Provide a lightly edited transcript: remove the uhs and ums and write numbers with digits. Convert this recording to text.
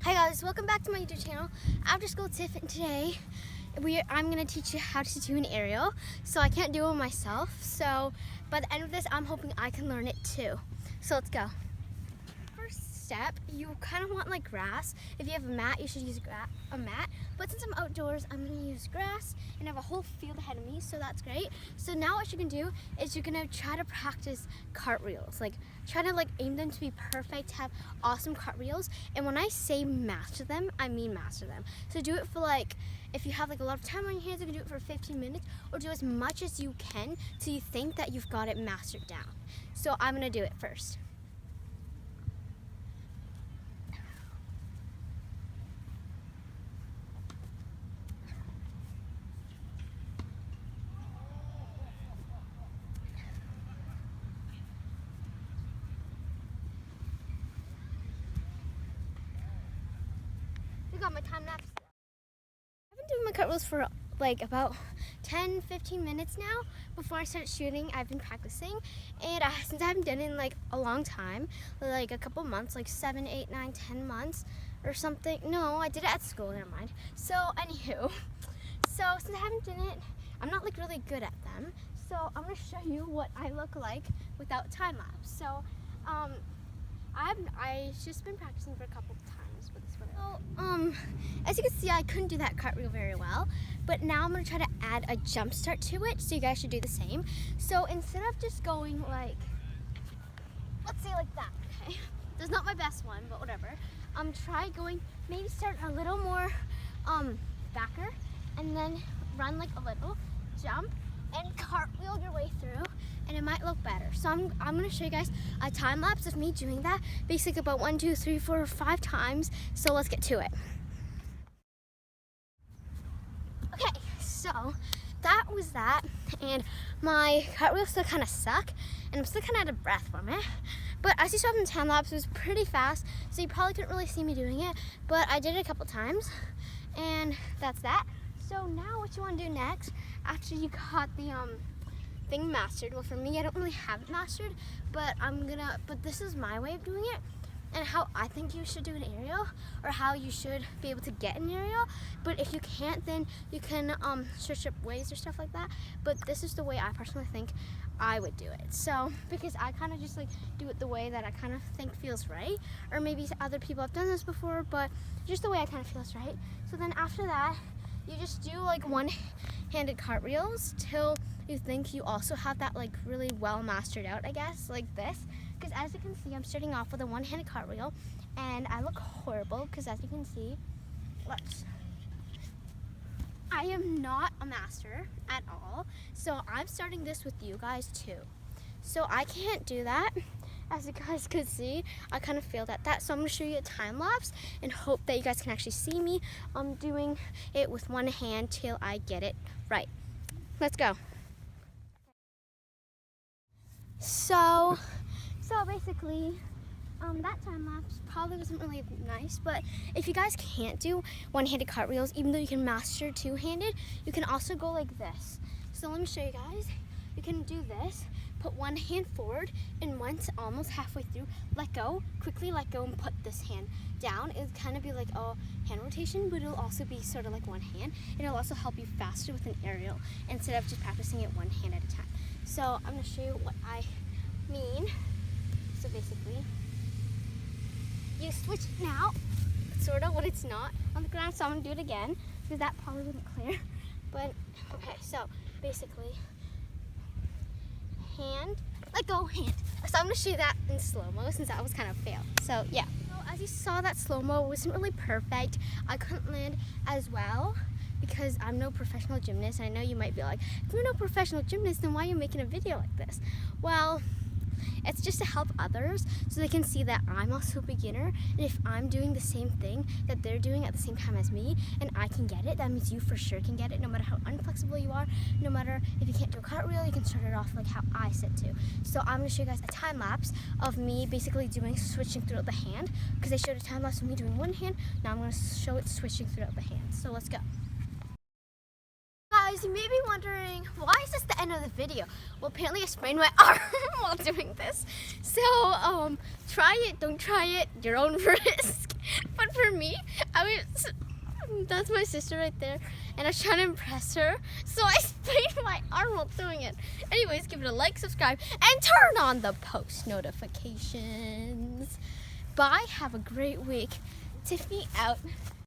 Hi guys, welcome back to my YouTube channel, Afterschool Tiff, and today I'm going to teach you how to do an aerial. So I can't do it myself, so by the end of this I'm hoping I can learn it too. So let's go. First step, you kind of want like grass. If you have a mat, you should use a mat, but since I'm outdoors, I'm going to use grass and I have a whole field ahead of me, so that's great. So now what you can do is you're going to try to practice cartwheels, like try to aim them to be perfect, have awesome cartwheels. And when I say master them, I mean master them. So do it for if you have a lot of time on your hands, you can do it for 15 minutes or do as much as you can till you think that you've got it mastered down. So I'm gonna do it first. Got my time lapse. I've been doing my cartwheels for about 10-15 minutes now. Before I started shooting, I've been practicing, and since I haven't done it in a long time, a couple months, 7, 8, 9, 10 months or something. No, I did it at school, never mind. So anywho, since I haven't done it, I'm not really good at them. So I'm gonna show you what I look like without time lapse. So I've just been practicing for a couple of times with this one. So, as you can see, I couldn't do that cartwheel very well, but now I'm going to try to add a jump start to it, so you guys should do the same. So instead of just going let's say like that, okay? That's not my best one, but whatever. Try going, maybe start a little more backer, and then run a little, jump, and cartwheel your way through, and it might look better. So I'm going to show you guys a time lapse of me doing that, basically about 1, 2, 3, 4, 5 times. So let's get to it. Okay, so that was that, and my cartwheels still kind of suck, and I'm still kind of out of breath from it. But as you saw in the time lapse, it was pretty fast, so you probably couldn't really see me doing it, but I did it a couple times, and that's that. So now what you want to do next, after you got the thing mastered, well for me, I don't really have it mastered, but this is my way of doing it, and how I think you should do an aerial, or how you should be able to get an aerial. But if you can't, then you can search up ways or stuff like that, but this is the way I personally think I would do it. So because I kind of just do it the way that I kind of think feels right, or maybe other people have done this before, but just the way I kind of feels right. So then after that, you just do one-handed cartwheels till you think you also have that really well mastered out, I guess, like this. Because as you can see, I'm starting off with a one-handed cartwheel, and I look horrible because as you can see, I am not a master at all. So I'm starting this with you guys too. So I can't do that. As you guys could see, I kind of failed at that. So I'm going to show you a time lapse and hope that you guys can actually see me doing it with one hand till I get it right. Let's go. So basically, that time lapse probably wasn't really nice, but if you guys can't do one-handed cartwheels, even though you can master two-handed, you can also go like this. So let me show you guys. You can do this, put one hand forward, and once almost halfway through, let go, quickly let go and put this hand down. It'll kind of be like a hand rotation, but it'll also be sort of like one hand, and it'll also help you faster with an aerial instead of just practicing it one hand at a time. So I'm going to show you what I mean. So basically, you switch it now, sort of when it's not on the ground, so I'm going to do it again, because that probably wasn't clear. But, okay, so basically, hand, let go, hand. So I'm going to show you that in slow-mo, since that was kind of fail. So, yeah. So as you saw, that slow-mo wasn't really perfect. I couldn't land as well, because I'm no professional gymnast. And I know you might be like, if you're no professional gymnast, then why are you making a video like this? Well, it's just to help others so they can see that I'm also a beginner, and if I'm doing the same thing that they're doing at the same time as me and I can get it, that means you for sure can get it, no matter how unflexible you are, no matter if you can't do a cartwheel, you can start it off how I said to. So I'm going to show you guys a time lapse of me basically switching throughout the hand, because I showed a time lapse of me doing one hand. Now I'm going to show it switching throughout the hand. So let's go. Guys, you may be wondering, why is this the end of the video? Well, apparently I sprained my arm while doing this. So, try it, don't try it, your own risk. But for me, that's my sister right there, and I was trying to impress her, so I sprained my arm while doing it. Anyways, give it a like, subscribe, and turn on the post notifications. Bye, have a great week. Tiffany out.